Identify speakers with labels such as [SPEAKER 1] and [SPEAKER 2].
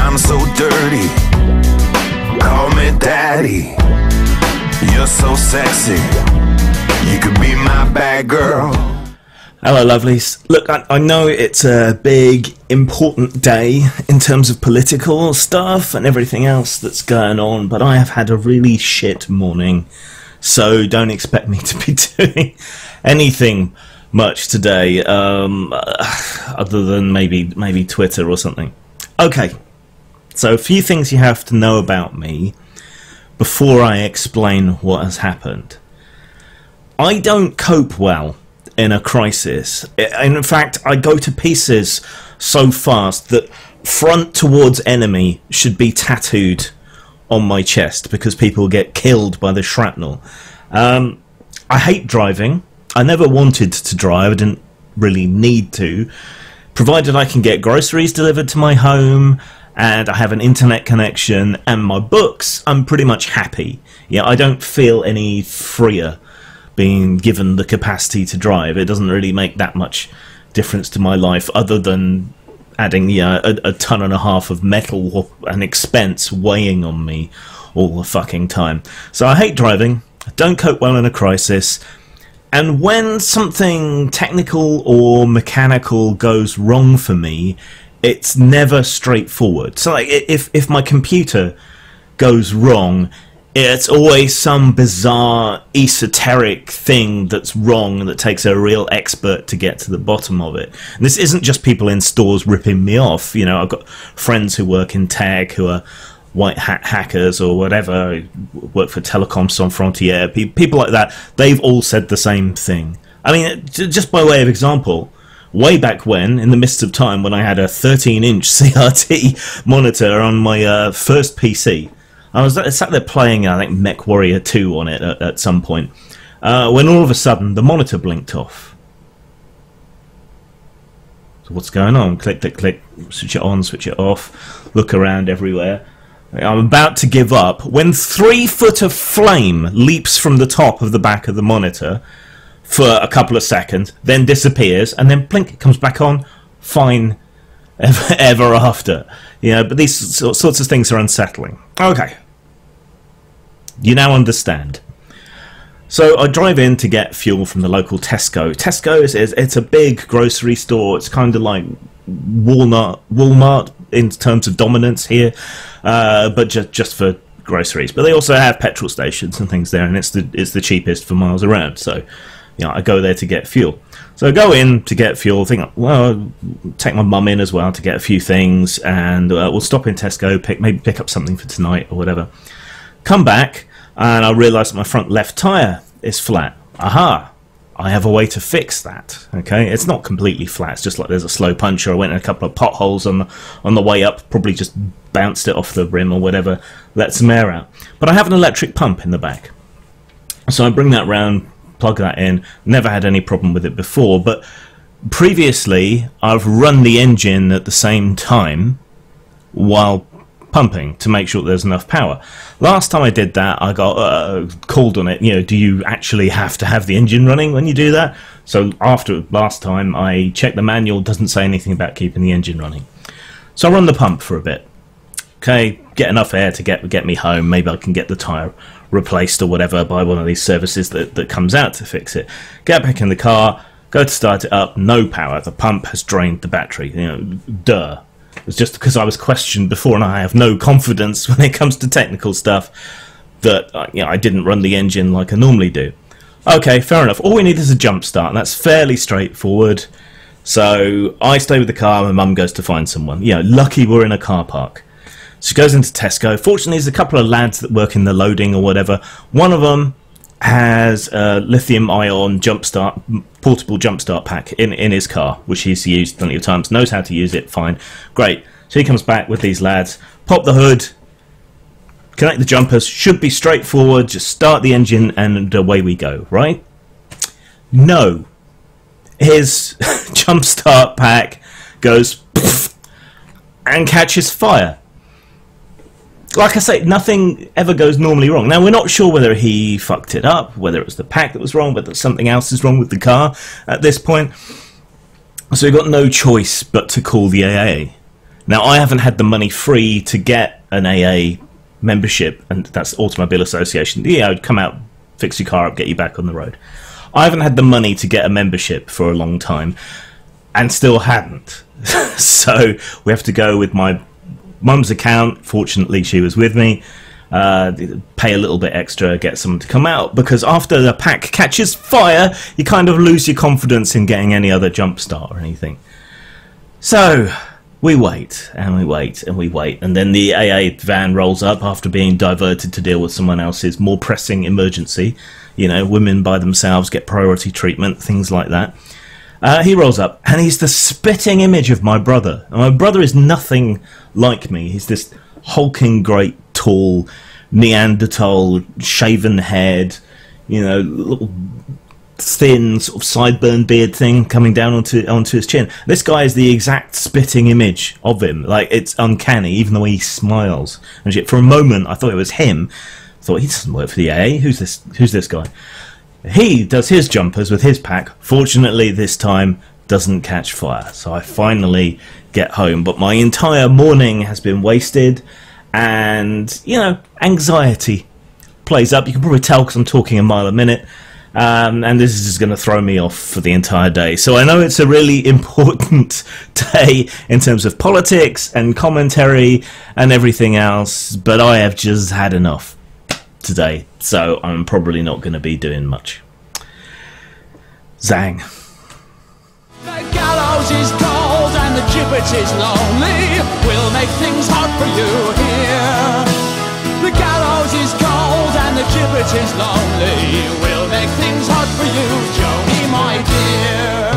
[SPEAKER 1] I'm so dirty. Call me daddy. You're so sexy. You could be my bad girl.
[SPEAKER 2] Hello lovelies. Look, I know it's a big, important day in terms of political stuff and everything else that's going on, but I have had a really shit morning, so don't expect me to be doing anything much today, other than maybe Twitter or something. Okay, so a few things you have to know about me before I explain what has happened. I don't cope well in a crisis. In fact, I go to pieces so fast that front towards enemy should be tattooed on my chest because people get killed by the shrapnel. I hate driving. I never wanted to drive. I didn't really need to. Provided I can get groceries delivered to my home and I have an internet connection and my books, I'm pretty much happy. Yeah, I don't feel any freer being given the capacity to drive. It doesn't really make that much difference to my life other than adding a ton and a half of metal and expense weighing on me all the fucking time. So I hate driving. I don't cope well in a crisis. And when something technical or mechanical goes wrong for me, it's never straightforward. So like, if my computer goes wrong, it's always some bizarre esoteric thing that's wrong that takes a real expert to get to the bottom of it. And this isn't just people in stores ripping me off. You know, I've got friends who work in tech who are white hat hackers or whatever, work for Telecom Sans Frontières, people like that. They've all said the same thing. I mean, just by way of example, way back when, in the midst of time, when I had a 13-inch CRT monitor on my first PC, I was sat there playing, I think, Mech Warrior 2 on it at some point, when all of a sudden the monitor blinked off. So what's going on? Click, click, click, switch it on, switch it off, look around everywhere. I'm about to give up when 3 foot of flame leaps from the top of the back of the monitor for a couple of seconds, then disappears, and then blink, it comes back on, fine, ever after. You know, but these sorts of things are unsettling. Okay. You now understand. So I drive in to get fuel from the local Tesco. Tesco it's a big grocery store. It's kind of like Walmart in terms of dominance here, but just for groceries. But they also have petrol stations and things there, and it's the cheapest for miles around. So, you know, I go there to get fuel. So I go in to get fuel, think, well, I'll take my mum in as well to get a few things, and we'll stop in Tesco, maybe pick up something for tonight or whatever. Come back, and I realise that my front left tyre is flat. Aha! I have a way to fix that. Okay, it's not completely flat. It's just like there's a slow puncture. I went in a couple of potholes on the way up. Probably just bounced it off the rim or whatever. Let some air out. But I have an electric pump in the back, so I bring that round, plug that in. Never had any problem with it before. But previously, I've run the engine at the same time while pumping to make sure there's enough power. Last time I did that, I got called on it. You know, do you actually have to have the engine running when you do that? So after last time, I checked the manual, doesn't say anything about keeping the engine running. So I run the pump for a bit. Okay, get enough air to get me home. Maybe I can get the tyre replaced or whatever by one of these services that comes out to fix it. Get back in the car, go to start it up, no power. The pump has drained the battery. You know, duh. It's just because I was questioned before and I have no confidence when it comes to technical stuff that you know, I didn't run the engine like I normally do. Okay, fair enough. All we need is a jump start, and that's fairly straightforward. So I stay with the car, my mum goes to find someone. You know, lucky we're in a car park. She goes into Tesco. Fortunately, there's a couple of lads that work in the loading or whatever. One of them has a lithium-ion portable jump start pack in his car, which he's used plenty of times, knows how to use it, fine, great. So he comes back with these lads, pop the hood, connect the jumpers, should be straightforward, just start the engine and away we go, right? No. His jump start pack goes and catches fire. Like I say, nothing ever goes normally wrong. Now, we're not sure whether he fucked it up, whether it was the pack that was wrong, whether something else is wrong with the car at this point. So we've got no choice but to call the AA. Now, I haven't had the money free to get an AA membership, and that's Automobile Association. Yeah, I'd come out, fix your car up, get you back on the road. I haven't had the money to get a membership for a long time, and still hadn't. So we have to go with my mum's account. Fortunately, she was with me. Pay a little bit extra, get someone to come out, because after the pack catches fire, you kind of lose your confidence in getting any other jump start or anything. So we wait, and we wait, and we wait, and then the AA van rolls up after being diverted to deal with someone else's more pressing emergency. You know, women by themselves get priority treatment, things like that. He rolls up, and he's the spitting image of my brother. And my brother is nothing like me. He's this hulking, great, tall, Neanderthal, shaven head, you know, little thin sort of sideburn beard thing coming down onto his chin. This guy is the exact spitting image of him. Like, it's uncanny, even the way he smiles and shit. For a moment, I thought it was him. I thought, he doesn't work for the AA. Who's this guy? He does his jumpers with his pack. Fortunately, this time doesn't catch fire. So I finally get home. But my entire morning has been wasted. And, you know, anxiety plays up. You can probably tell because I'm talking a mile a minute. And this is just going to throw me off for the entire day. So I know it's a really important day in terms of politics and commentary and everything else, but I have just had enough today, so I'm probably not going to be doing much. Zang.
[SPEAKER 3] The gallows is cold and the gibbet is lonely. We'll make things hard for you here. The gallows is cold and the gibbet is lonely. We'll make things hard for you, Joni, my dear.